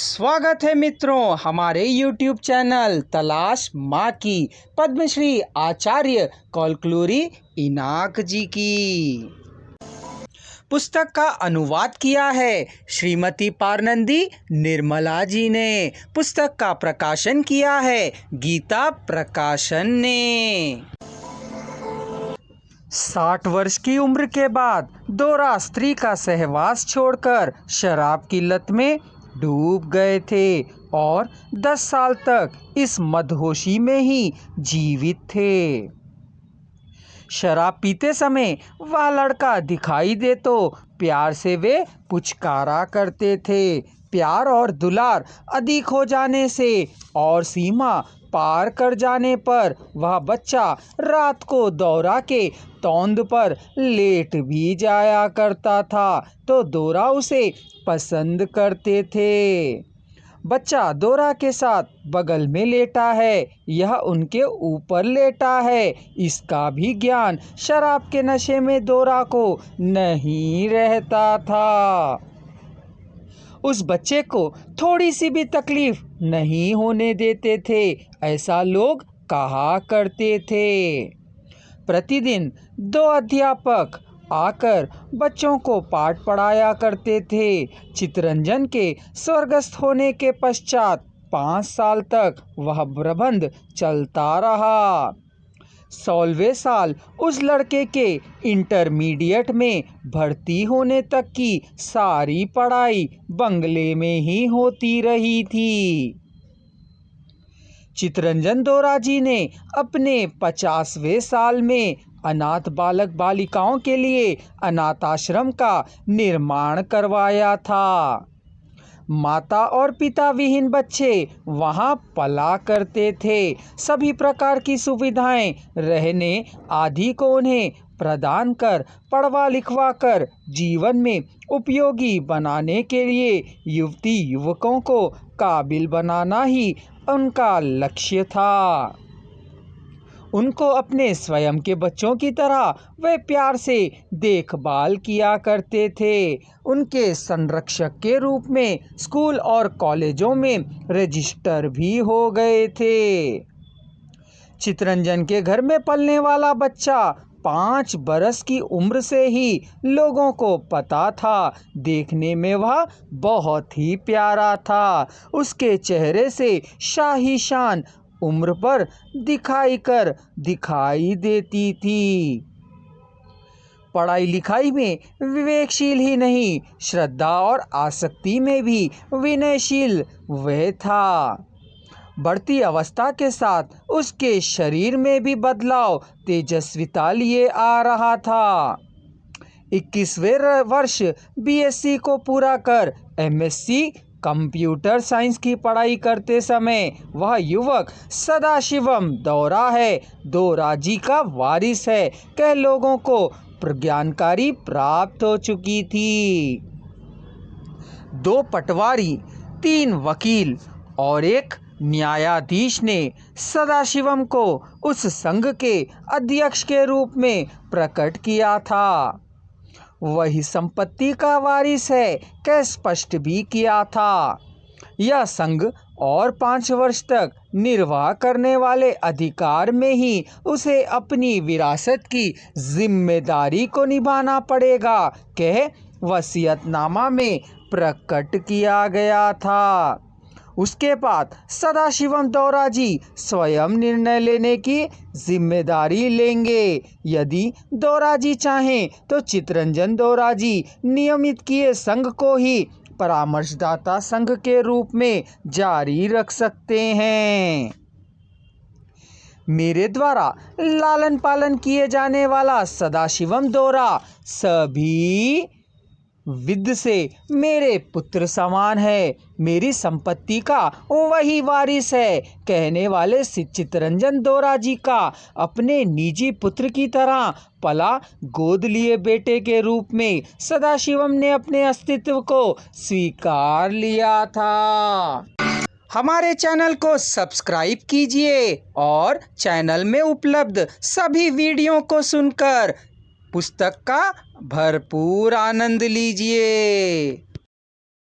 स्वागत है मित्रों हमारे YouTube चैनल तलाश माँ की पद्मश्री आचार्य कौलक्लूरी इनाक जी की। पुस्तक का अनुवाद किया है श्रीमती पारनंदी निर्मला जी ने। पुस्तक का प्रकाशन किया है गीता प्रकाशन ने। 60 वर्ष की उम्र के बाद दोहरा स्त्री का सहवास छोड़कर शराब की लत में डूब गए थे और 10 साल तक इस मदहोशी में ही जीवित थे। शराब पीते समय वह लड़का दिखाई दे तो प्यार से वे पुचकारा करते थे। प्यार और दुलार अधिक हो जाने से और सीमा पार कर जाने पर वह बच्चा रात को दौरा के तौंद पर लेट भी जाया करता था तो दोरा उसे पसंद करते थे। बच्चा दोरा के साथ बगल में लेटा है, यह उनके ऊपर लेटा है, इसका भी ज्ञान शराब के नशे में दोरा को नहीं रहता था। उस बच्चे को थोड़ी सी भी तकलीफ नहीं होने देते थे, ऐसा लोग कहा करते थे। प्रतिदिन 2 अध्यापक आकर बच्चों को पाठ पढ़ाया करते थे। चित्तरंजन के स्वर्गस्थ होने के पश्चात 5 साल तक वह प्रबंध चलता रहा। 16वें साल उस लड़के के इंटरमीडिएट में भर्ती होने तक की सारी पढ़ाई बंगले में ही होती रही थी। चित्तरंजन दोरा जी ने अपने 50वें साल में अनाथ बालक बालिकाओं के लिए अनाथ आश्रम का निर्माण करवाया था। माता और पिता विहीन बच्चे वहां पला करते थे। सभी प्रकार की सुविधाएं रहने आदि को उन्हें प्रदान कर पढ़वा लिखवा कर जीवन में उपयोगी बनाने के लिए युवती युवकों को काबिल बनाना ही उनका लक्ष्य था। उनको अपने स्वयं के बच्चों की तरह वे प्यार से देखभाल किया करते थे। उनके संरक्षक के रूप में स्कूल और कॉलेजों में रजिस्टर भी हो गए थे। चित्तरंजन के घर में पलने वाला बच्चा 5 बरस की उम्र से ही लोगों को पता था। देखने में वह बहुत ही प्यारा था। उसके चेहरे से शाही शान उम्र पर दिखाई देती थी। पढ़ाई लिखाई में विवेकशील ही नहीं, श्रद्धा और आसक्ति में भी विनयशील वह था। बढ़ती अवस्था के साथ उसके शरीर में भी बदलाव तेजस्विता लिए आ रहा था। 21वें वर्ष बीएससी को पूरा कर एमएससी कंप्यूटर साइंस की पढ़ाई करते समय वह युवक सदाशिवम दोरा है, दोरा जी का वारिस है, कई लोगों को प्रज्ञानकारी प्राप्त हो चुकी थी। 2 पटवारी, 3 वकील और 1 न्यायाधीश ने सदाशिवम को उस संघ के अध्यक्ष के रूप में प्रकट किया था। वही संपत्ति का वारिस है कै स्पष्ट भी किया था। यह संघ और 5 वर्ष तक निर्वाह करने वाले अधिकार में ही उसे अपनी विरासत की जिम्मेदारी को निभाना पड़ेगा कह वसीयतनामा में प्रकट किया गया था। उसके बाद सदाशिवम दोरा जी स्वयं निर्णय लेने की जिम्मेदारी लेंगे। यदि दोरा जी चाहें तो चित्तरंजन दोरा जी नियमित किए संघ को ही परामर्शदाता संघ के रूप में जारी रख सकते हैं। मेरे द्वारा लालन पालन किए जाने वाला सदाशिवम दोरा सभी विद से मेरे पुत्र समान है, मेरी संपत्ति का वही वारिस है कहने वाले चित्तरंजन दोरा जी का अपने निजी पुत्र की तरह पला गोद लिए बेटे के रूप में सदाशिवम ने अपने अस्तित्व को स्वीकार लिया था। हमारे चैनल को सब्सक्राइब कीजिए और चैनल में उपलब्ध सभी वीडियो को सुनकर पुस्तक का भरपूर आनंद लीजिए।